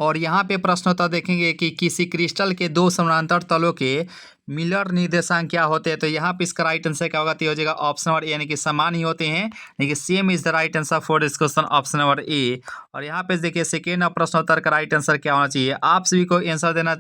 और यहाँ पे प्रश्न उत्तर देखेंगे कि किसी क्रिस्टल के दो समानांतर तलों के मिलर निर्देशांक क्या होते हैं। तो यहाँ पे इसका राइट आंसर क्या होगा, तो ये हो जाएगा ऑप्शन नंबर ए, यानी कि समान ही होते हैं, यानी कि same is the right answer for this question, option number A. और यहाँ पे देखिए सेकेंड प्रश्न उत्तर का राइट आंसर क्या होना चाहिए, आप सभी को आंसर देना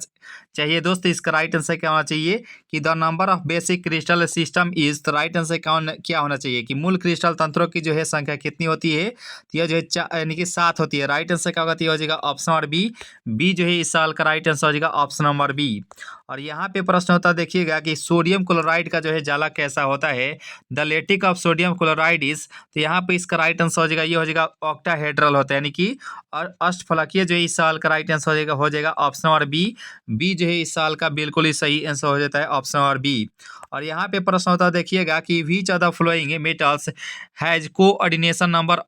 चाहिए दोस्त। इसका राइट आंसर क्या होना चाहिए कि the number of basic crystal system is, तो राइट आंसर क्या होना चाहिए कि मूल क्रिस्टल तंत्रों की जो है संख्या कितनी होती है, तो यह जो है यानी कि 7 होती है। राइट आंसर क्या होगा, तो ये हो जाएगा ऑप्शन नंबर बी। बी जो है इस साल का राइट आंसर हो जाएगा ऑप्शन नंबर बी। और यहाँ पे प्रश्न होता देखिएगा कि सोडियम क्लोराइड का जो है जाला कैसा होता है, the lattice of sodium chloride is, तो यहाँ पे इसका राइट आंसर हो जाएगा, ये हो जाएगा ऑक्टाहेड्रल होता है, यानी कि और अष्टफलकीय जो है इस साल का राइट आंसर हो जाएगा ऑप्शन नंबर बी। बी जो है इस साल का बिल्कुल ही सही आंसर हो जाता है ऑप्शन नंबर बी। और यहाँ पे प्रश्न होता देखिएगा कि which of the following metals has coordination number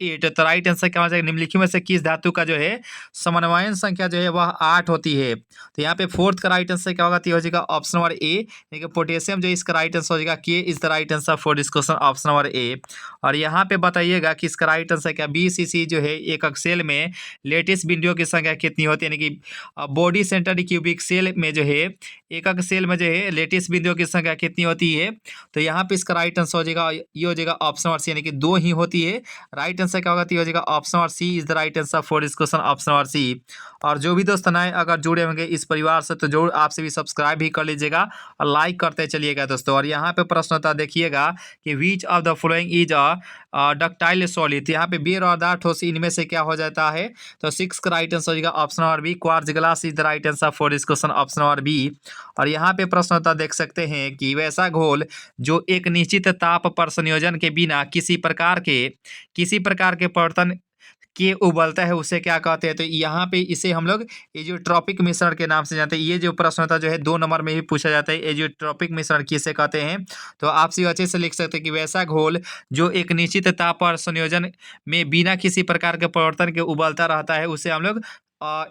8, तो राइट आंसर क्या हो जाएगा, निम्नलिखित में से किस धातु का जो है समन्वयन संख्या जो है वह 8 होती है। तो यहाँ पे फोर्थ का राइट आंसर क्या होगा, तो ये हो जाएगा ऑप्शन नंबर ए, यानी कि पोटेशियम जो इसका राइट आंसर हो जाएगा, के is the right answer for this question, option number A. और यहाँ पे बताइएगा कि इसका राइट आंसर क्या, BCC जो है एकक सेल में लेटिस बिंदुओं की संख्या कितनी होती है, यानी कि बॉडी सेंटर क्यूबिक सेल में जो है एकक सेल में जो है लेटिस बिंदुओं की संख्या कितनी होती है। तो यहाँ पे इसका राइट आंसर हो जाएगा, ये हो जाएगा ऑप्शन नंबर सी, यानी कि 2 ही होती है। राइट आंसर क्या होगा, तो ये हो जाएगा option number C is the right answer for this question, option number C. और जो भी दोस्त नए अगर जुड़े होंगे इस परिवार से तो जरूर आपसे भी सब्सक्राइब भी कर लीजिएगा और लाइक करते चलिएगा दोस्तों। और यहाँ पे प्रश्न होता देखिएगा कि which of the following is a ductile solid, यहाँ पे बेर और दार ठोस इनमें से क्या हो जाता है, तो 6 का राइट आंसर हो जाएगा option number B, quartz glass is the right answer for this question, option number B. और यहाँ पे प्रश्न होता देख सकते हैं कि वैसा घोल जो एक निश्चित ताप पर संयोजन के बिना किसी प्रकार के परिवर्तन के उबलता है उसे क्या कहते हैं। तो यहाँ पे इसे हम लोग एजियोट्रॉपिक मिश्रण के नाम से जानते हैं। ये जो प्रश्न होता है जो है 2 नंबर में भी पूछा जाता है, एजियोट्रॉपिक मिश्रण किसे कहते हैं। तो आप सी अच्छे से लिख सकते हैं कि वैसा घोल जो एक निश्चित ताप और संयोजन में बिना किसी प्रकार के परिवर्तन के उबलता रहता है उसे हम लोग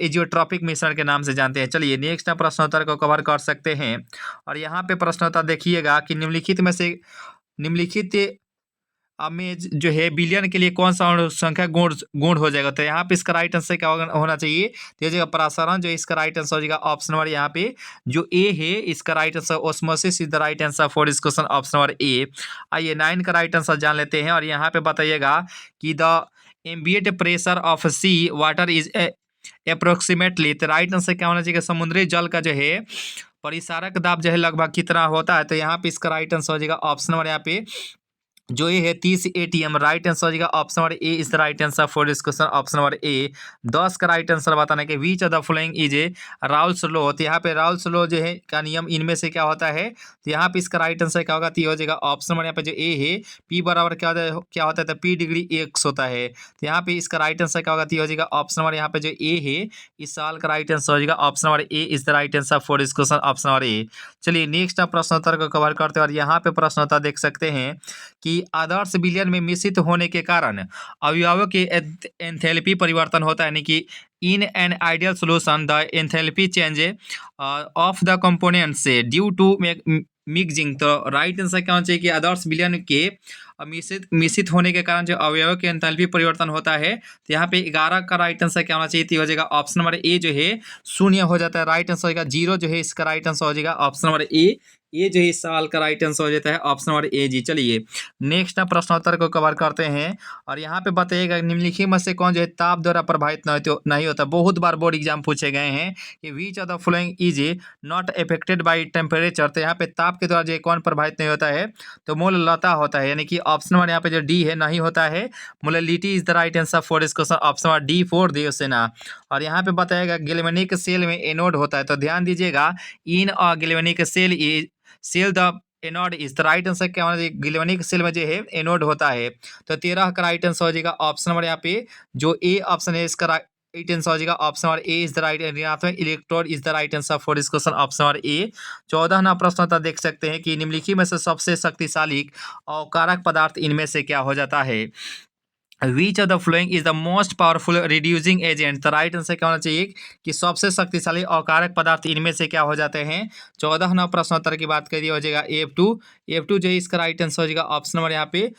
एजियोट्रॉपिक मिश्रण के नाम से जानते हैं। चलिए नेक्स्ट प्रश्नोत्तर को कवर कर सकते हैं। और यहाँ पे प्रश्नोत्तर देखिएगा कि निम्नलिखित में जो है बिलियन के लिए कौन सा अणु संख्या गुण हो जाएगा। तो यहाँ पे इसका राइट आंसर क्या होना चाहिए, तो ये जगह प्रसारण जो इसका राइट आंसर हो जाएगा ऑप्शन नंबर यहाँ पे जो ए है, इसका right answer osmosis is the right answer for this question, option number ए। आइए 9 का राइट आंसर जान लेते हैं। और यहाँ पे बताइएगा कि the ambient pressure of sea water is approximately, तो राइट आंसर क्या होना चाहिए, समुद्री जल का जो है परिसारक दाब जो है लगभग कितना होता है। तो यहाँ पे इसका राइट आंसर हो जाएगा ऑप्शन नंबर यहाँ पे जो ये है 30 ATM, राइट आंसर हो जाएगा option number A is the right answer for this question, option number ए। 10 का राइट आंसर बताना है कि which of the following is a Raoult's law, तो यहाँ पे राउल्स लॉ जो है का नियम इनमें से क्या होता है। तो यहाँ पे इसका राइट आंसर क्या होगा, तो ये हो जाएगा ऑप्शन नंबर यहाँ पे जो ए है P बराबर क्या होता है, तो P डिग्री x होता है। तो यहाँ पे इसका राइट आंसर क्या होगा, तो ये हो जाएगा ऑप्शन नंबर यहाँ पे जो ए है इस साल का राइट आंसर हो जाएगा option number A is the right answer for this question, option number ए। चलिए नेक्स्ट प्रश्नोत्तर को कवर करते हैं। और यहाँ पे प्रश्नोत्तर देख सकते हैं कि आदर्श विलयन में मिश्रित होने के कारण अवयवों के एंथैल्पी परिवर्तन होता है, यानी कि in an ideal solution the enthalpy change of the components due to mixing. तो राइट आंसर क्या होना चाहिए कि आदर्श विलयन के मिश्रित होने के कारण जो अवयवों के एंथैल्पी परिवर्तन होता है। तो यहाँ पे 11 का राइट आंसर क्या होना चाहिए, तो हो जाएगा ऑप्शन नंबर ए जो है 0 हो जाता है। राइट आंसर हो जाएगा 0 जो है इसका राइट आंसर हो जाएगा ऑप्शन नंबर ए, ये जो है इस सवाल का राइट आंसर हो जाता है ऑप्शन नंबर ए जी। चलिए नेक्स्ट प्रश्नोत्तर को कवर करते हैं। और यहाँ पे बताइएगा निम्नलिखित में से कौन जो है ताप द्वारा प्रभावित नहीं होता। बहुत बार बोर्ड एग्जाम पूछे गए हैं कि which of the following is not affected by temperature, तो यहाँ पे ताप के द्वारा जो कौन प्रभावित नहीं होता है, तो मूललता होता है, यानी कि ऑप्शन नंबर यहाँ पे जो डी है नहीं होता है। Molality is the right answer for this question, option number D for Devasena. और यहाँ पे बताएगा गैल्वेनिक सेल में एनोड होता है, तो ध्यान दीजिएगा in galvanic cell the anode is the right answer क्या होना चाहिए, गैल्वेनिक सेल में जो है एनोड होता है। तो 13 का राइट आंसर हो जाएगा ऑप्शन नंबर यहाँ पे जो ए ऑप्शन है इसका राइट आंसर हो जाएगा option number A is the right ऋणात्मक electrode is the right answer for this question, option number A. 14 प्रश्न होता देख सकते हैं कि निम्नलिखित में से सबसे शक्तिशाली अवकारक पदार्थ इनमें से क्या हो जाता है। विच of the following is the most powerful reducing agent. तो राइट आंसर क्या होना चाहिए कि सबसे शक्तिशाली अकारक पदार्थ इनमें से क्या हो जाते हैं। 14 प्रश्नोत्तर की बात करिए हो जाएगा F2। F2 जो है इसका राइट आंसर हो जाएगा ऑप्शन नंबर यहाँ पे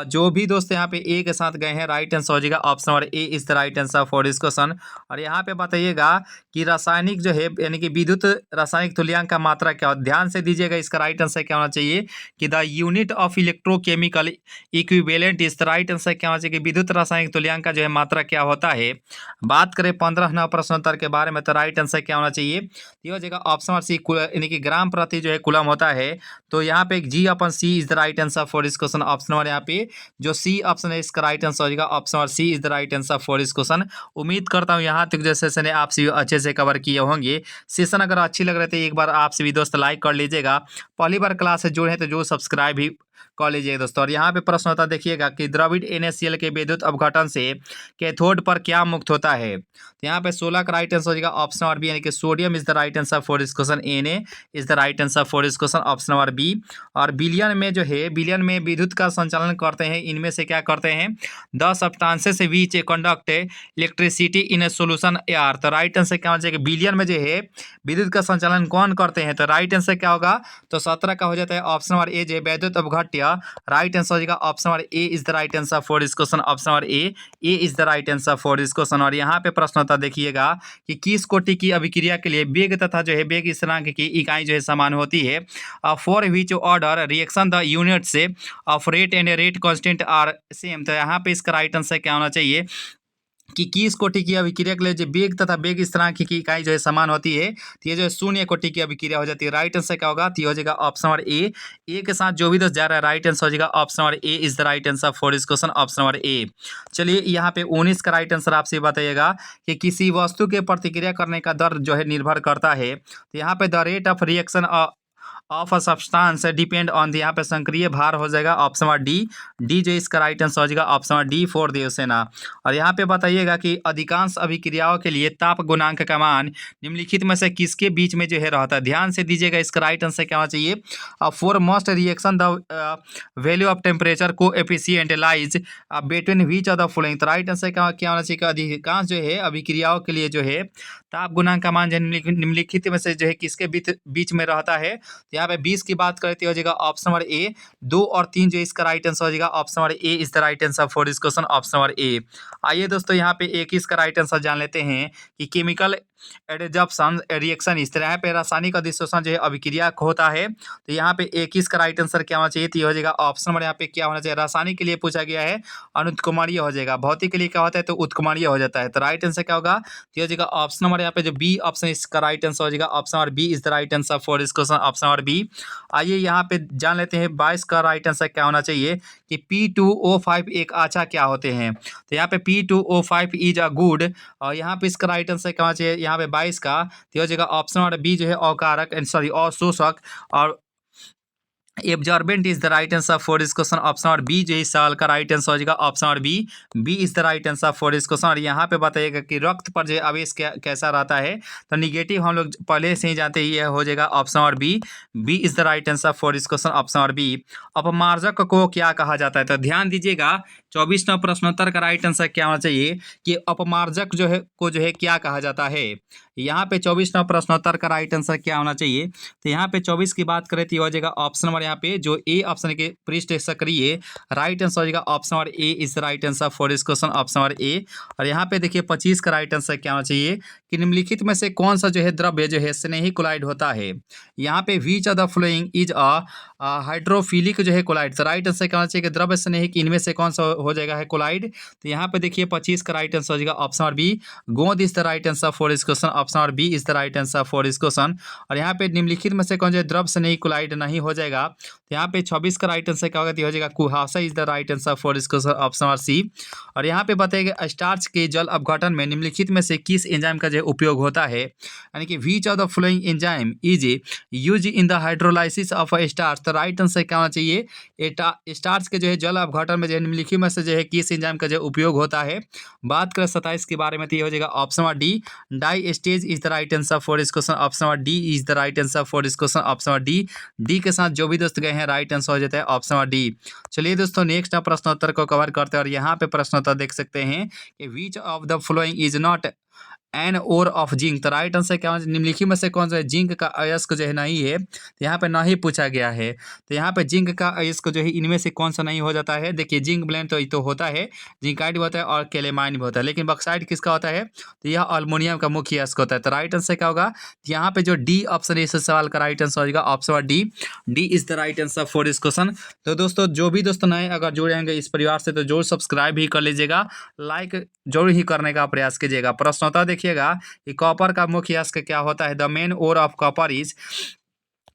जो भी दोस्त यहाँ पे ए के साथ गए हैं राइट आंसर हो जाएगा option number A is the right answer for this question. और यहाँ पे बताइएगा कि रासायनिक जो है यानी कि विद्युत रासायनिक तुल्यांक का मात्रा क्या हो। ध्यान से दीजिएगा, इसका राइट आंसर क्या होना चाहिए कि the unit of electrochemical equivalent is the right answer क्या होना चाहिए कि विद्युत रासायनिक तुल्यांक का जो है मात्रा क्या होता है। बात करें 15 प्रश्नोत्तर के बारे में तो राइट आंसर क्या होना चाहिए, ये हो जाएगा ऑप्शन नंबर सी यानी कि ग्राम प्रति जो है कूलम होता है। तो यहाँ पे G/C is the right answer for this question. Option number यहाँ पे जो सी ऑप्शन है इसका राइट आंसर हो जाएगा option number C is the right answer for this question. उम्मीद करता हूँ यहाँ तक जो सेशन है आप सभी अच्छे से कवर किए होंगे। सेशन अगर अच्छी लग रहे थे एक बार आप सभी दोस्त लाइक कर लीजिएगा, पहली बार क्लास से जुड़े हैं तो जो सब्सक्राइब भी कर लीजिएगा दोस्तों। और यहाँ पे प्रश्न होता देखिएगा कि द्रविड़ NaCl के विद्युत अपघटन से कैथोड पर क्या मुक्त होता है। तो यहाँ पे 16 का राइट आंसर हो जाएगा ऑप्शन नंबर बी यानी कि sodium is the right answer for this question. Na is the right answer for this question option number B. और बिलियन में जो है बिलियन में विद्युत का संचालन करते हैं, इनमें से क्या करते हैं 10 substances which conduct electricity in a solution air. तो राइट आंसर क्या होना चाहिए कि बिलियन में जो है विद्युत का संचालन कौन करते हैं। तो राइट आंसर क्या होगा, तो 17 का हो जाता है ऑप्शन नंबर ए जो है वैद्युत अपघट्य। राइट आंसर हो जाएगा option number A is the right answer for this question. Option number A is the right answer for this question. और यहाँ पे प्रश्न होता देखिएगा कि किस कोटि की अभिक्रिया के लिए वेग तथा जो है वेग स्थिरांक की इकाई जो है समान होती है। For which order reaction the unit से of rate and rate constant are same. तो यहाँ पे इसका राइट आंसर क्या होना चाहिए कि किस कोटि की अभिक्रिया के लिए जो वेग तथा वेग स्थिरांक की इकाई जो है समान होती है, तो ये जो है शून्य कोटि की अभिक्रिया हो जाती है। राइट आंसर क्या होगा, तो ये हो जाएगा ऑप्शन नंबर ए के साथ जो भी दोस्त जा रहा है राइट आंसर हो जाएगा option number A is the right answer for this question option number ए। चलिए यहाँ पे 19 का राइट आंसर आपसे बताइएगा कि किसी वस्तु के प्रतिक्रिया करने का दर जो है निर्भर करता है। तो यहाँ पे the rate of reaction of a substance depend on यहाँ पे संक्रिय भार हो जाएगा ऑप्शन नंबर डी जो इसका राइट आंसर हो जाएगा option number D for Devasena. और यहाँ पे बताइएगा कि अधिकांश अभिक्रियाओं के लिए ताप गुणांक का मान निम्नलिखित में से किसके बीच में जो है रहता है। ध्यान से दीजिएगा, इसका राइट आंसर क्या होना चाहिए for most reaction the value of temperature coefficient lies between which of the following. तो राइट आंसर क्या होना चाहिए कि अधिकांश जो है अभिक्रियाओं के लिए जो है ताप गुणांक का मान जो निम्नलिखित में से जो है किसके बीच में रहता है। तो यहाँ पे 20 की बात करते हो जाएगा ऑप्शन नंबर ए 2 और 3 जो इसका राइट आंसर हो जाएगा option number A is the right answer for this question option number ए। आइए दोस्तों यहाँ पे 21 का राइट आंसर जान लेते हैं कि केमिकल एडजॉर्प्शन रिएक्शन इस तरह पे रासायनिक अधिशोषण जो है अभिक्रिया होता है। तो यहाँ पे 21 का राइट आंसर क्या होना चाहिए, तो हो जाएगा ऑप्शन नंबर यहाँ पे क्या होना चाहिए, रासायनिक के लिए पूछा गया है अनुत्कुमारीय हो जाएगा, भौतिक के लिए क्या होता है तो उत्कुमारीय हो जाता है। तो राइट आंसर क्या होगा, तो हो जाएगा ऑप्शन नंबर यहाँ पे जो बी ऑप्शन इसका राइट आंसर हो जाएगा option number B is the right answer for this question option number B. आइए यहाँ पे जान लेते हैं 22 का राइट आंसर क्या होना चाहिए कि P2O5 एक अच्छा क्या होते हैं। तो यहाँ पे P2O5 इज अ गुड और यहाँ पे इसका राइट आंसर क्या होना चाहिए यहाँ पे 22 का, तो हो जाएगा ऑप्शन नंबर बी जो है अकारक सॉरी अशोषक और absorbent is the right answer for this question option number B जो इस सवाल का राइट आंसर हो जाएगा option number B is the right answer for this question. और यहाँ पे बताइएगा कि रक्त पर जो आवेश कैसा रहता है, तो निगेटिव हम लोग पहले से ही जानते हैं, ये हो जाएगा option number B is the right answer for this question option number B. अपमार्जक को क्या कहा जाता है, तो ध्यान दीजिएगा 24 प्रश्नोत्तर का राइट आंसर क्या होना चाहिए कि अपमार्जक जो है को जो है क्या कहा जाता है। यहाँ पे 24 प्रश्नोत्तर का राइट आंसर क्या होना चाहिए, तो यहाँ पे 24 की बात करें तो हो जाएगा ऑप्शन नंबर यहाँ पे जो ए ऑप्शन के पृष्ठ सक्रिय राइट आंसर हो जाएगा option number A is right answer for this question option number A. और यहाँ पे देखिए 25 का राइट आंसर क्या होना चाहिए कि निम्नलिखित में से कौन सा जो है द्रव्य जो है स्नेही कोलाइड होता है। यहाँ पे विच of the following is a hydrophilic जो है कोलाइड। तो राइट आंसर क्या होना चाहिए कि द्रव्य स्नेही इनमें से कौन सा हो जाएगा है कोलाइड। तो यहाँ पे देखिए 25 का राइट आंसर हो जाएगा ऑप्शन नंबर बी गोंद is the right answer for this question option number B is the right answer for this question. और यहाँ पे निम्नलिखित में से कौन जो द्रव्य स्नेही कोलाइड नहीं हो जाएगा, तो यहाँ पे 26 का राइट आंसर क्या होगा, हो जाएगा कुहासा is the right answer for this question option number C. और यहाँ पे बताएगा स्टार्च के जल अपघटन में निम्नलिखित में से किस एंजाइम का जो उपयोग होता है, यानी कि which of the following enzyme is use in the hydrolysis of starch. तो राइट आंसर क्या होना चाहिए स्टार्च के जो है जल अपघटन में जो है निम्नलिखित में से जो है किस एंजाइम का जो उपयोग होता है। बात करें 27 के बारे में तो ये हो जाएगा option number D, die stage is the right answer for this question. Option number D is the right answer for this question. Option number D के साथ जो भी दोस्त गए हैं राइट आंसर हो जाता है ऑप्शन नंबर डी। चलिए दोस्तों नेक्स्ट प्रश्नोत्तर को कवर करते हैं और यहाँ पे प्रश्नोत्तर देख सकते हैं कि which of the following is not an ore of zinc. तो राइट आंसर क्या है, निम्नलिखित में से कौन सा है जिंक का अयस्क जो है नहीं है, तो यहाँ पे नहीं पूछा गया है। तो यहाँ पे जिंक का अयस्क जो है इनमें से कौन सा नहीं हो जाता है। देखिए जिंक ब्लेंड तो होता है, जिंकाइड भी होता है और केलेमाइन भी होता है, लेकिन बॉक्साइट किसका होता है, तो यह अल्मोनियम का मुख्य अयस्क होता है। तो राइट आंसर क्या होगा, तो यहाँ पे जो डी ऑप्शन है इस सवाल का राइट आंसर हो जाएगा option D is the right answer for this question. तो दोस्तों जो भी दोस्तों नए अगर जुड़े होंगे इस परिवार से तो जरूर सब्सक्राइब भी कर लीजिएगा, लाइक जरूर ही करने का प्रयास कीजिएगा। प्रश्नोत्तर देखिएगा कि कॉपर का मुख्य अयस्क क्या होता है, the main ore of copper is.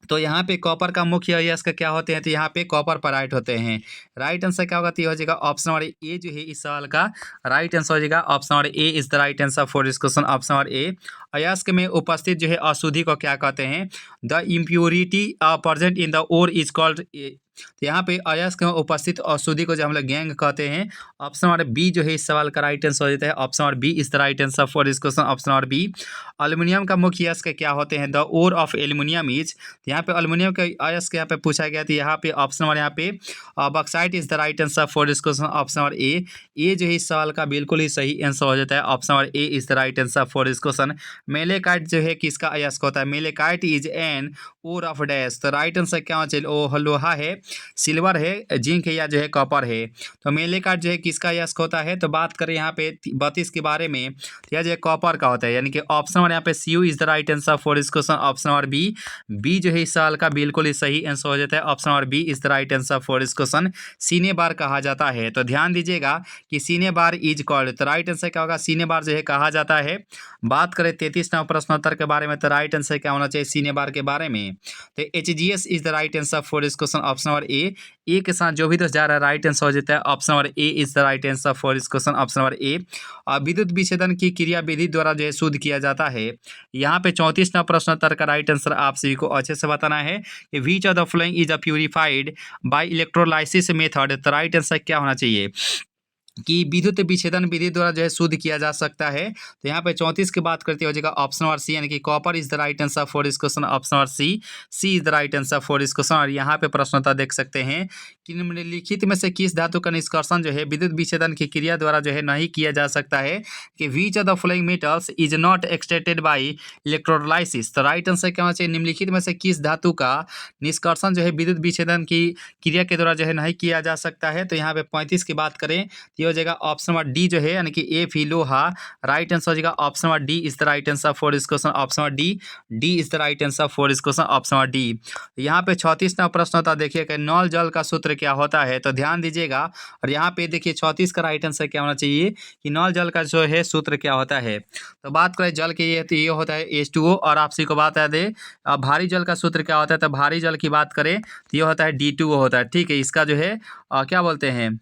तो यहाँ पे कॉपर का मुख्य अयस्क क्या होते हैं, तो यहाँ पे कॉपर पेराइट होते हैं। राइट आंसर क्या होगा, तो ये हो जाएगा ऑप्शन नंबर ए जो है इस सवाल का राइट आंसर हो जाएगा option number A is the right answer for this question. Option number ए, अयस्क में उपस्थित जो है अशुद्धि को क्या कहते हैं, the impurity present in the ore is called. तो यहाँ पे अयस्क में उपस्थित अशुद्धि को जो हम लोग गैंग कहते हैं। ऑप्शन नंबर बी जो है इस सवाल का राइट आंसर हो जाता है option number B is the right answer for this question. Option number B, aluminium का मुख्य अयस्क क्या होते हैं, the ore of aluminium is. यहाँ पे एल्युमिनियम का अयस्क यहाँ पे पूछा गया था, यहाँ पे ऑप्शन नंबर यहाँ पे bauxite is the right answer for this question. Option number ए जो है इस सवाल का बिल्कुल ही सही आंसर हो जाता है option number A is the right answer for this question. Malachite जो है किसका अयस्क होता है, malachite is an ore of dash. तो राइट आंसर क्या होना चाहिए, ओ लोहा है, सिल्वर है, जिंक है या जो है कॉपर है। तो मेलेकाइट जो है किसका अयस्क होता है, तो बात करें यहाँ पे 32 के बारे में, यह जो है कॉपर का होता है, यानी कि ऑप्शन नंबर यहाँ पे C U is the right answer for this question. Option number B जो है इस सवाल का बिल्कुल ही सही आंसर हो जाता है option number B is the right answer for this question. Cinnabar कहा जाता है, तो ध्यान दीजिएगा कि सीने बार इज कॉल्ड। तो राइट आंसर क्या होगा, सीने बार जो है कहा जाता है। बात करें 33 नंबर प्रश्नोत्तर के बारे में, तो राइट आंसर क्या होना चाहिए सीने बार के बारे में, तो HGS is the right answer for this question. Option number ए के साथ जो भी दोस्त जा रहा है राइट आंसर हो जाता है option number A is the right answer for this question. Option number ए, विद्युत विच्छेदन की क्रिया विधि द्वारा जो है शुद्ध किया जाता है। यहाँ पे 34 नंबर प्रश्नोत्तर का राइट आंसर आप सभी को अच्छे से बताना है कि which of the following is a purified bye electrolysis method. तो राइट आंसर क्या होना चाहिए कि विद्युत विच्छेदन विधि द्वारा जो है शुद्ध किया जा सकता है। तो यहाँ पे 34 की बात करते हो जाएगा ऑप्शन नंबर सी, यानी कि copper is the right answer for this question. Option number C is the right answer for this question. और यहाँ पे प्रश्नोत्तर देख सकते हैं कि निम्नलिखित में से किस धातु का निष्कर्षण जो है विद्युत विच्छेदन की क्रिया द्वारा जो है नहीं किया जा सकता है, कि which of the following metals is not extracted bye electrolysis. तो राइट आंसर क्या होना चाहिए, निम्नलिखित में से किस धातु का निष्कर्षण जो है विद्युत विच्छेदन की क्रिया के द्वारा जो है नहीं किया जा सकता है। तो यहाँ पे 35 की बात करें हो जाएगा ऑप्शन नंबर डी जो है, यानी कि ए फी लोहा। राइट आंसर हो जाएगा option number D is the right answer for this question. Option number D is the right answer for this question. Option number D. यहाँ पे 36 नंबर प्रश्न होता है, देखिए नल जल का सूत्र क्या होता है, तो ध्यान दीजिएगा। और यहाँ पे देखिए 34 का राइट आंसर क्या होना चाहिए कि नल जल का जो है सूत्र क्या होता है। तो बात करें जल के, तो ये होता है H2O। और आप सभी को बता दें भारी जल का सूत्र क्या होता है, तो भारी जल की बात करें तो ये होता है D2O होता है। ठीक है, इसका जो है क्या बोलते हैं,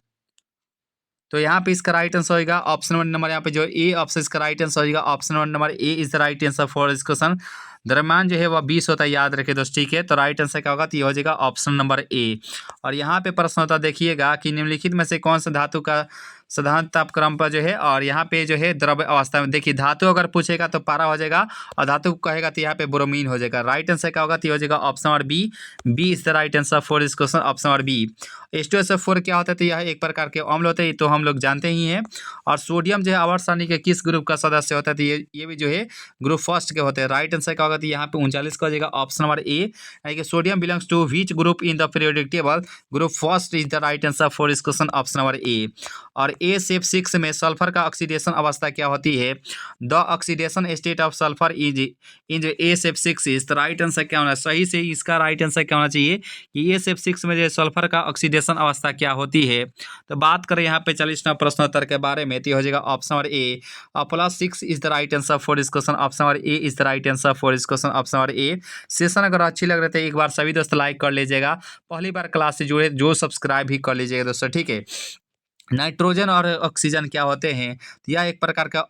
तो यहाँ पे इसका राइट आंसर होगा ऑप्शन नंबर यहाँ पे जो ए ऑप्शन इसका राइट आंसर होगा option number A is the right answer for this question. द्रव्यमान जो है वह 20 होता है, याद रखे दोस्त। ठीक है, तो राइट आंसर क्या होगा, तो ये हो जाएगा ऑप्शन नंबर ए। और यहाँ पे प्रश्न होता देखिएगा कि निम्नलिखित में से कौन सा धातु का साधारण तापक्रम पर जो है, और यहाँ पे जो है द्रव्य अवस्था में, देखिए धातु अगर पूछेगा तो पारा हो जाएगा, और धातु कहेगा तो यहाँ पे ब्रोमीन हो जाएगा। राइट आंसर क्या होगा, तो ये हो जाएगा option number B is the right answer for this question. Option number B. H2SO4 क्या होता है, तो यह एक प्रकार के अम्ल होते हैं, तो हम लोग जानते ही हैं। और सोडियम जो है आवर्त सारणी के किस ग्रुप का सदस्य होता है, तो ये भी जो है ग्रुप फर्स्ट के होते हैं। राइट आंसर क्या होगा, तो यहाँ पे 39 का हो जाएगा ऑप्शन नंबर ए, यानी कि sodium belongs to which group in the periodic table, group first is the right answer for this question. Option number A. और A6 में सल्फर का ऑक्सीडेशन अवस्था क्या होती है, the oxidation state of sulphur is in जो A6 is. तो right answer क्या होना, सही से इसका राइट आंसर क्या होना चाहिए कि A6 में जो सल्फर का ऑक्सीडेशन अवस्था क्या होती है। तो बात करें यहाँ पे 40वां प्रश्नोत्तर के बारे में, तो हो जाएगा option number A +6 is the right answer for this question. Option number A is the right answer for this question. Option number A. Session अगर अच्छी लग रही है तो एक बार सभी दोस्त लाइक कर लीजिएगा, पहली बार क्लास से जुड़े जो सब्सक्राइब भी कर लीजिएगा दोस्तों। ठीक है, नाइट्रोजन और ऑक्सीजन क्या होते हैं? तो यह एक प्रकार का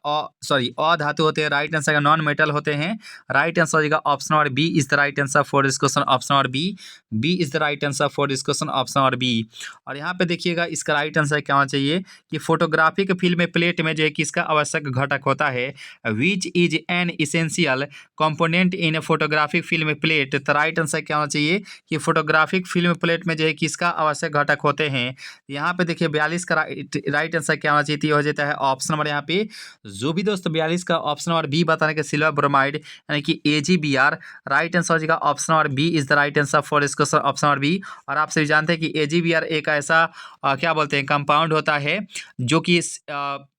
अधातु होते हैं। राइट आंसर का नॉन मेटल होते हैं। राइट आंसर हो जाएगा option number B is the right answer for this question. Option number B is the right answer for this question. Option number B. और यहाँ पे देखिएगा इसका राइट आंसर क्या होना चाहिए कि फोटोग्राफिक फिल्म में प्लेट में जो है किसका आवश्यक घटक होता है? Which is an essential component in photographic film plate. तो राइट आंसर क्या होना चाहिए कि फोटोग्राफिक फिल्म प्लेट में जो है किसका आवश्यक घटक होते हैं? यहाँ पे देखिए 42 का राइट आंसर क्या होना चाहिए? तो ये हो जाता है ऑप्शन नंबर यहाँ पे जो भी दोस्तों 42 का ऑप्शन नंबर बी बताने के सिल्वर ब्रोमाइड यानी कि AgBr। राइट आंसर हो जाएगा option number B is the right answer for इस क्वेश्चन। Option number B. और आप सभी जानते हैं कि AgBr एक ऐसा क्या बोलते हैं कंपाउंड होता है जो कि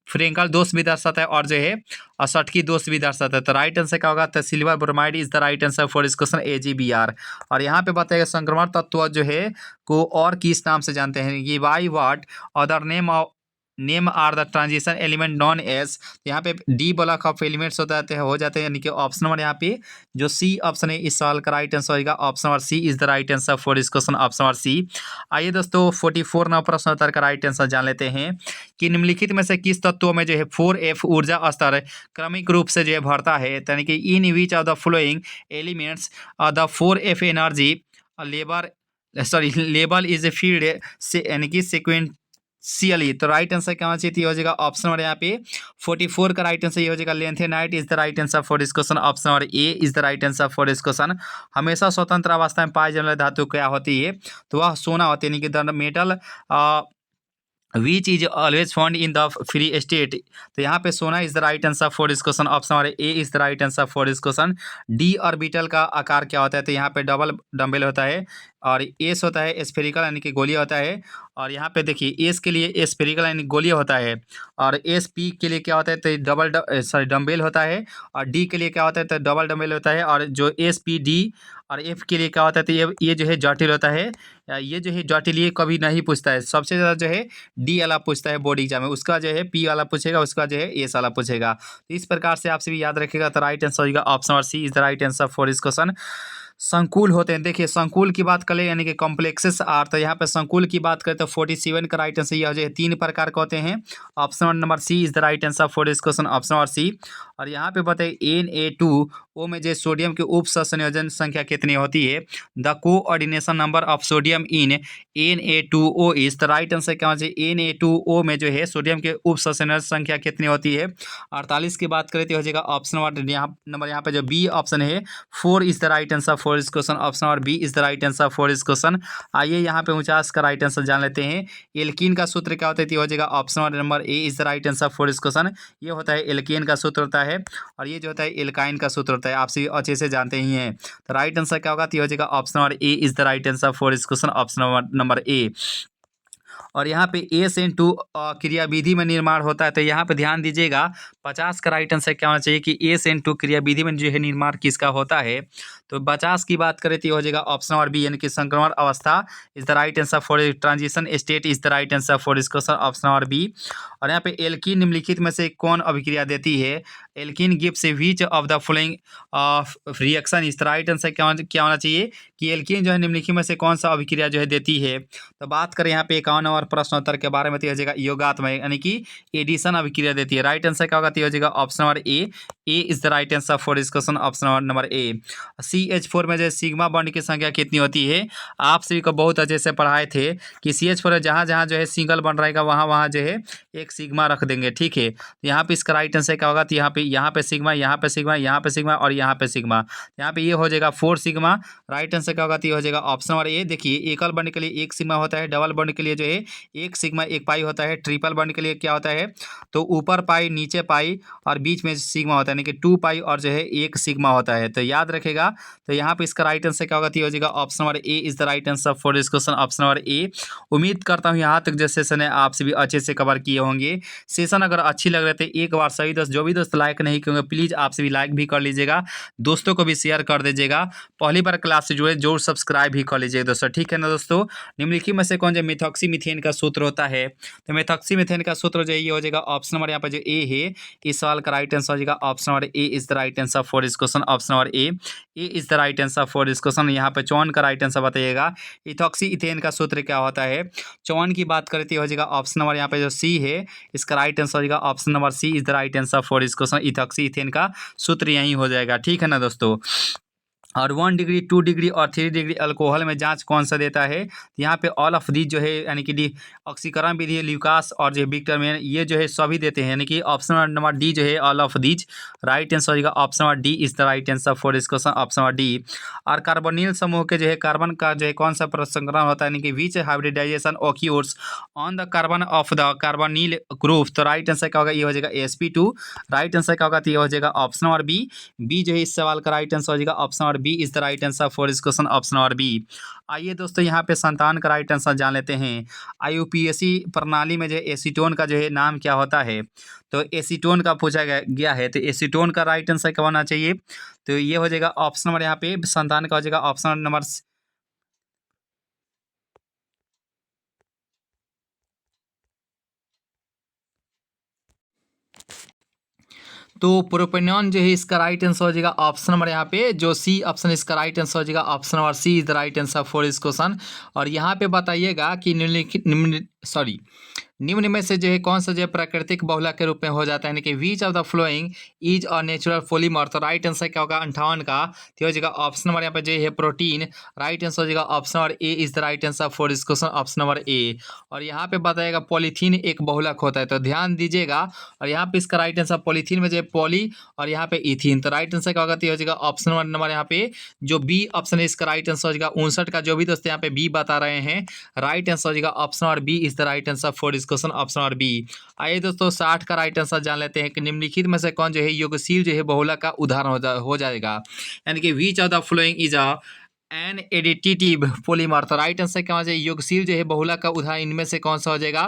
फ्रेंकल दोष भी दर्शाता है और जो है असटकी दोष भी दर्शाता है। तो राइट आंसर क्या होगा? तो silver bromide is the right answer for इस क्वेश्चन AgBr। और यहाँ पे बताएगा संक्रमण तत्व जो है को और किस नाम से जानते हैं? ये by what other name are the transition element known as. यहाँ पे डी ब्लॉक ऑफ एलिमेंट्स हो जाते हैं यानी कि ऑप्शन नंबर यहाँ पे जो सी ऑप्शन है इस सवाल का राइट आंसर होगा option number C is the right answer for इस क्वेश्चन। Option number C. आइए दोस्तों 44 नंबर प्रश्न उत्तर का राइट आंसर जान लेते हैं कि निम्नलिखित में से किस तत्वों में जो है 4F ऊर्जा स्तर क्रमिक रूप से जो है बढ़ता है? यानी कि in which of the following elements the 4F energy level is filled से यानी कि सीक्वेंशियली। तो राइट आंसर क्या होना चाहिए? तो ये हो जाएगा ऑप्शन नंबर यहाँ पे 44 का राइट आंसर ये हो जाएगा lanthanide is the right answer for this question. Option number A is the right answer for this question. हमेशा स्वतंत्र अवस्था में पाई जाने वाली धातु क्या होती है? तो वह सोना होती है यानी कि the metal which is always found in the free state. तो यहाँ पे सोना is the right answer for this question. Option number A is the right answer for this question. D orbital का आकार क्या होता है? तो यहाँ पे डबल डंबल होता है और एस होता है स्फेरिकल यानी कि गोलीय होता है। और यहाँ पे देखिए एस के लिए स्फेरिकल यानी गोलीय होता है और एस पी के लिए क्या होता है? तो डंबल होता है। और डी के लिए क्या होता है? तो डबल डंबल होता है। और जो एस पी डी और एफ के लिए क्या होता है? तो ये जो है जटिल होता है। ये जो है जटिल ये कभी नहीं पूछता है। सबसे ज़्यादा जो है डी वाला पूछता है बोर्ड एग्जाम में, उसका जो है पी वाला पूछेगा, उसका जो है एस वाला पूछेगा। तो इस प्रकार से आपसे भी याद रखेगा। तो राइट आंसर होगा option number C is the right answer for this question. संकुल होते हैं। देखिए संकुल की बात करें यानी कि कॉम्प्लेक्सेस आर। तो यहाँ पे संकुल की बात करें तो 47 का राइट आंसर यह हो जाए 3 प्रकार के होते हैं। Option number C is the right answer for this question. Option number C. और यहाँ पे बताइए Na2O में जो सोडियम के उप संयोजन संख्या कितनी होती है? The coordination number of sodium in Na2O is. The right answer क्या होना चाहिए? Na2O में जो है सोडियम के उप संयोजन संख्या कितनी होती है? 48 की बात करें तो हो जाएगा ऑप्शन नंबर यहाँ पे जो बी ऑप्शन है 4 is the right answer for इस question. Option number B is the right answer for इस क्वेश्चन। आइए यहाँ पे 49 का राइट आंसर जान लेते हैं। एल्कीन का सूत्र क्या होता है? तो हो जाएगा option number A is the right answer for इस क्वेश्चन। ये होता है एल्कीन का सूत्र होता है और ये जो होता है एल्काइन का सूत्र होता है। आप सभी अच्छे से जानते ही हैं। तो राइट आंसर क्या होगा? तो हो जाएगा option number A is the right answer for इस क्वेश्चन। Option number A. और यहाँ पे SN2 क्रियाविधि में निर्माण होता है। तो यहाँ पे ध्यान दीजिएगा 50 का राइट आंसर क्या होना चाहिए कि SN2 क्रियाविधि में जो है निर्माण किसका होता है? तो 50 की बात करें तो हो जाएगा ऑप्शन नंबर बी यानी कि संक्रमण अवस्था is the right answer for transition state is the right answer for इस क्वेश्चन। Option number B. और यहाँ पे एल्कीन निम्नलिखित में से कौन अभिक्रिया देती है? Alkene gives which of the following reaction is the right answer क्या होना चाहिए कि एल्कीन जो है निम्नलिखित में से कौन सा अभिक्रिया जो है देती है? तो बात करें यहाँ पे 51 और प्रश्नोत्तर के बारे में तो हो जाएगा योगात्मक यानी कि एडिशन अभिक्रिया देती है। राइट आंसर क्या होगा? तो हो जाएगा option number A is the right answer for this question. Option number A. CH4 में जो सिग्मा बॉन्ड की संख्या कितनी होती है? आप सभी को बहुत अच्छे से पढ़ाए थे कि CH4 में जहाँ जहाँ जो है सिंगल बॉन्ड रहेगा वहाँ वहाँ जो है एक सिग्मा रख देंगे। ठीक है, यहाँ पे इसका राइट आंसर क्या होगा? तो यहाँ पे सिग्मा, यहाँ पे सिग्मा, यहाँ पे सिग्मा और यहाँ पे सिग्मा। यहाँ पे ये हो जाएगा 4 सिग्मा। राइट आंसर क्या होगा? तो ये हो जाएगा ऑप्शन नंबर ए। देखिए एकल बॉन्ड के लिए 1 सिग्मा होता है, डबल बॉन्ड के लिए जो है 1 सिग्मा 1 पाई होता है, ट्रिपल बॉन्ड के लिए क्या होता है? तो ऊपर पाई नीचे पाई और बीच में सिग्मा होता है यानी कि 2 पाई और जो है 1 सिग्मा होता है। तो याद रखेगा। तो यहाँ पे इसका राइट आंसर क्या होगा? तो ये हो जाएगा option number A is the right answer for this question. Option number ए। उम्मीद करता हूँ यहाँ तक जो सेशन है आप सभी अच्छे से कवर किए होंगे। सेशन अगर अच्छी लग रहे थे एक बार सभी दोस्त जो भी दोस्त लाइक नहीं किए होंगे प्लीज़ आप सभी लाइक भी कर लीजिएगा, दोस्तों को भी शेयर कर दीजिएगा। पहली बार क्लास से जुड़े जरूर सब्सक्राइब भी कर लीजिएगा दोस्तों। ठीक है ना दोस्तों? निम्नलिखित में से कौन जो मिथॉक्सी मीथेन का सूत्र होता है? तो मिथॉक्सी मीथेन का सूत्र जो ये हो जाएगा ऑप्शन नंबर यहाँ पर जो ए है इस सवाल का राइट आंसर हो जाएगा option option number A is the right answer for this question. Option number A is the right answer for this question. यहाँ पे चौवन का राइट आंसर बताइएगा। इथॉक्सी इथेन का सूत्र क्या होता है? चौवन की बात करते हो जाएगा ऑप्शन नंबर यहाँ पे जो सी है इसका राइट आंसर हो जाएगा option number C is the right answer for this question. Ethoxy ethane का सूत्र यही हो जाएगा, ठीक है ना दोस्तों। और 1 डिग्री 2 डिग्री और 3 डिग्री अल्कोहल में जांच कौन सा देता है? तो यहाँ पे ऑल ऑफ दीज जो है यानी कि डी ऑक्सीकरण विधि, ल्यूकास और जो है विक्टर मैन, ये जो है सभी देते हैं, यानी कि ऑप्शन नंबर डी जो है all of these right answer हो जाएगा। Option number D is the right answer for this question. Option number D. और कार्बोनिल समूह के जो है कार्बन का जो है कौन सा प्रसंस्करण होता है, यानी कि which hybridization occurs on the carbon of the carbonyl group. तो राइट आंसर क्या होगा? ये हो जाएगा sp2। राइट आंसर क्या होगा? तो ये हो जाएगा ऑप्शन नंबर बी। बी जो है इस सवाल का राइट आंसर हो जाएगा option number B is the right answer for this question. Option number B. आइए दोस्तों यहाँ पे संतान का राइट आंसर जान लेते हैं। IUPAC प्रणाली में जो एसीटोन का जो है नाम क्या होता है? तो एसीटोन का पूछा गया है, तो एसीटोन का राइट आंसर क्या होना चाहिए? तो ये हो जाएगा ऑप्शन नंबर यहाँ पे संतान का हो जाएगा ऑप्शन नंबर तो प्रोपेनॉन जो है इसका राइट आंसर हो जाएगा ऑप्शन नंबर यहाँ पे जो सी ऑप्शन इसका राइट आंसर हो जाएगा option number C is the right answer for इस क्वेश्चन। और यहाँ पे बताइएगा कि निम्न में से जो है कौन सा जो है प्राकृतिक बहुलक के रूप में हो जाता है, यानी कि which of the following is a natural polymer. तो राइट आंसर क्या होगा? 58 का। तो हो जाएगा ऑप्शन नंबर यहाँ पे जो है प्रोटीन। राइट आंसर हो जाएगा option number A is the right answer for this question. Option number A. और यहाँ पे बताएगा पॉलीथीन एक बहुलक होता है, तो ध्यान दीजिएगा। और यहाँ पे इसका राइट आंसर पॉलीथीन में जो है पॉली और यहाँ पे इथीन। तो राइट आंसर क्या होगा? तो हो जाएगा ऑप्शन नंबर यहाँ पे जो बी ऑप्शन है इसका राइट आंसर हो जाएगा 59 का। जो भी दोस्तों यहाँ पे बी बता रहे हैं राइट आंसर हो जाएगा option number B is the right answer for this question. Option number B. आइए दोस्तों 60 का राइट आंसर जान लेते हैं कि निम्नलिखित में से कौन जो है योगशील जो है बहुलक का उदाहरण हो जाएगा, यानी कि which of the following is a an additive polymer. तो राइट आंसर क्या हो जाएगा? योगशील जो है बहुलक का उदाहरण इनमें से कौन सा हो जाएगा?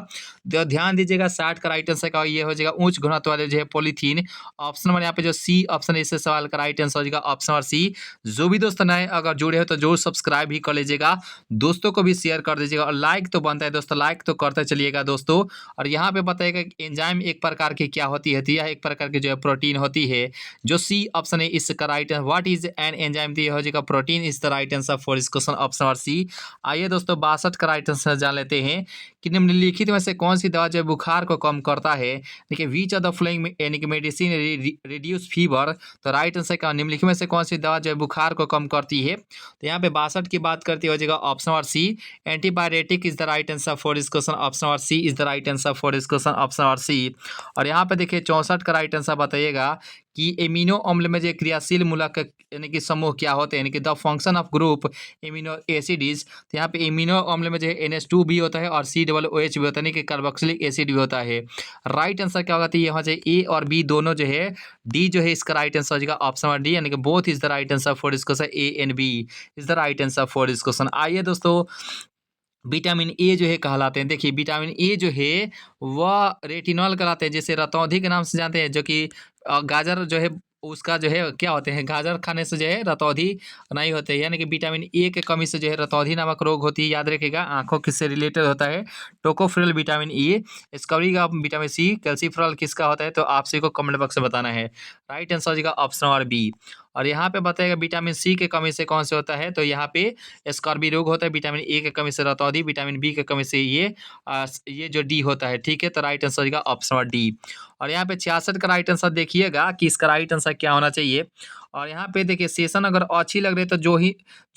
तो ध्यान दीजिएगा 60 का राइट आंसर का ये हो जाएगा उच्च घनत्व वाले जो है पॉलीथीन। ऑप्शन नंबर यहाँ पे जो सी ऑप्शन है इससे सवाल का राइट आंसर हो जाएगा ऑप्शन नंबर सी। जो भी दोस्त नए अगर जुड़े हो तो जरूर सब्सक्राइब भी कर लीजिएगा, दोस्तों को भी शेयर कर दीजिएगा और लाइक तो बनता है दोस्तों, लाइक तो करते चलिएगा दोस्तों। और यहाँ पे बताइएगा एंजाइम एक प्रकार की क्या होती है? यह एक प्रकार की जो है प्रोटीन होती है। जो सी ऑप्शन है इसका right answer what is an enzyme? तो ये हो जाएगा protein is the right answer for इस क्वेश्चन। Option number C. आइए दोस्तों 62 का राइट आंसर जान लेते हैं कि निम्नलिखित में से कौन सी दवा जो है बुखार को कम करता है? देखिए विच ऑफ द फॉलोइंग यानी कि मेडिसिन रिड्यूस फीवर। तो राइट आंसर का निम्नलिखित में से कौन सी दवा जो है बुखार को कम करती है? तो यहाँ पे 62 की बात करती हो जाएगा option number C antibiotic is the right answer for this question. Option number C is the right answer for this question. Option number C. और यहाँ पे देखिए 64 का राइट आंसर बताइएगा कि एमिनो अम्ल में जो क्रियाशील मूलक यानी कि समूह क्या होते हैं, यानी कि the function of group amino acid is. तो यहाँ पे एमिनो अम्ल में जो है NH2 भी होता है और COOH भी होता है, यानी कि कार्बोक्सिलिक एसिड भी होता है। राइट आंसर क्या होगा? तो यहाँ से ए और बी दोनों जो है डी जो है इसका राइट आंसर हो जाएगा ऑप्शन नंबर डी, यानी कि both is the right answer for this question. A and B is the right answer for this question. आइए दोस्तों विटामिन ए जो है कहलाते हैं। देखिए विटामिन ए जो है वह रेटिनॉल कहलाते हैं, जैसे रतौंधी के नाम से जानते हैं, जो कि गाजर जो है उसका जो है क्या होते हैं, गाजर खाने से जो है रतौंधी नहीं होते हैं, यानी कि विटामिन ए के कमी से जो है रतौंधी नामक रोग होती है। याद रखिएगा आंखों किससे रिलेटेड होता है? Tocopherol vitamin A. स्कवरी का विटामिन सी। कैल्सीफेरल किसका होता है? तो आप सभी को कमेंट बॉक्स में बताना है। राइट आंसर हो जाएगा ऑप्शन नंबर बी। और यहाँ पे बताएगा विटामिन सी के कमी से कौन से होता है? तो यहाँ पे स्कर्वी रोग होता है। विटामिन ए के कमी से रतौंधी, विटामिन बी के कमी से ये जो डी होता है, ठीक है। तो राइट आंसर हो जाएगा ऑप्शन नंबर डी। और यहाँ पे 66 का राइट आंसर देखिएगा कि इसका राइट आंसर क्या होना चाहिए। और यहाँ पे देखिए सेशन अगर अच्छी लग रही है तो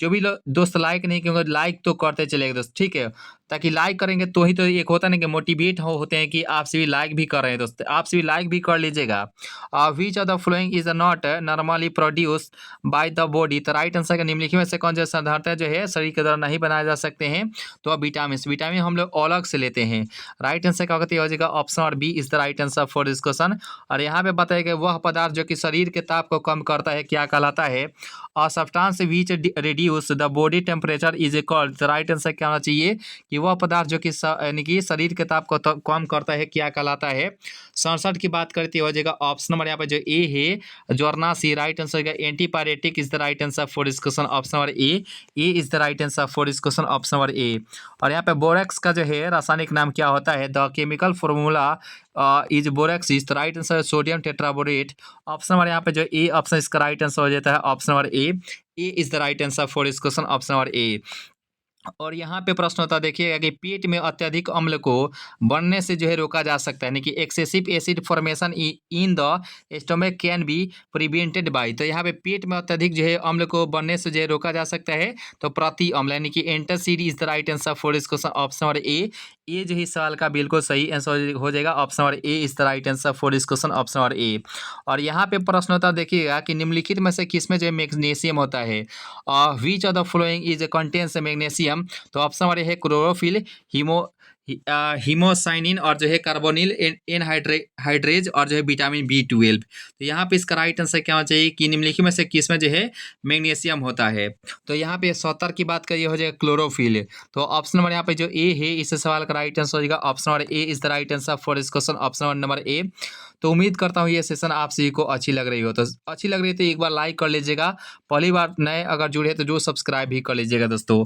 जो भी दोस्त लाइक नहीं किए लाइक तो करते चलेगा दोस्त, ठीक है। ताकि लाइक करेंगे तो ही तो एक होता है ना कि मोटिवेट होते हैं कि आप सभी लाइक भी कर रहे हैं दोस्त, आप सभी लाइक भी कर लीजिएगा। विच of the following is not normally produce by the body. तो राइट आंसर का निम्नलिखित में से कौन जो साधारणतः जो है शरीर के द्वारा नहीं बनाए जा सकते हैं? तो विटामिन हम लोग अलग से लेते हैं। राइट आंसर क्या होगा? हो जाएगा ऑप्शन और B is the right answer for this question. और यहाँ पे बताएगा वह पदार्थ जो कि शरीर के ताप को कम करता है क्या कहलाता है? और substance which reduce the body temperature is called. तो राइट आंसर क्या होना चाहिए कि वह पदार्थ जो कि यानी कि शरीर के ताप को कम करता है क्या कहलाता है? 67 की बात करते हो जाएगा ऑप्शन नंबर यहाँ पे जो ए है जोरनासी, राइट आंसर होगा antipyretic is the right answer for this question option number A is the right answer for this question option number A. और यहाँ पे बोरेक्स का जो है रासायनिक नाम क्या होता है? The chemical formula is borax is the right answer sodium tetraborate. Option number यहाँ पे जो ए ऑप्शन इसका राइट आंसर हो जाता है option number A is the right answer for this question option number A. और यहाँ पे प्रश्न होता है देखिएगा कि पेट में अत्यधिक अम्ल को बनने से जो है रोका जा सकता है, यानी कि excessive acid formation in the stomach can be prevented by. तो यहाँ पे पेट में अत्यधिक जो है अम्ल को बनने से जो है रोका जा सकता है, तो प्रति अम्ल यानी कि antacid is the right answer for this question option number ए। ये जो है इस सवाल का बिल्कुल सही आंसर हो जाएगा option number A is the right answer for this question option number A. और यहाँ पे प्रश्न होता है देखिएगा कि निम्नलिखित में से किसमें जो है मैग्नीशियम होता है? Which of the following is contains magnesium? तो ऑप्शन नंबर ए है क्लोरोफिल, हीमोसाइनिन और जो है कार्बोनिल एनहाइड्रेज और जो है विटामिन B12। तो यहाँ पे इसका राइट आंसर क्या होना चाहिए कि निम्नलिखित में से किसमें जो है मैग्नीशियम होता है? तो यहाँ पे 70 की बात करिए हो जाएगा क्लोरोफिल। तो ऑप्शन नंबर यहाँ पे जो ए है इस सवाल का राइट आंसर हो जाएगा option number A is the right answer for this question option number ए। तो उम्मीद करता हूँ ये सेशन आप सभी को अच्छी लग रही हो, तो अच्छी लग रही है तो एक बार लाइक कर लीजिएगा, पहली बार नए अगर जुड़े तो जो सब्सक्राइब भी कर लीजिएगा दोस्तों।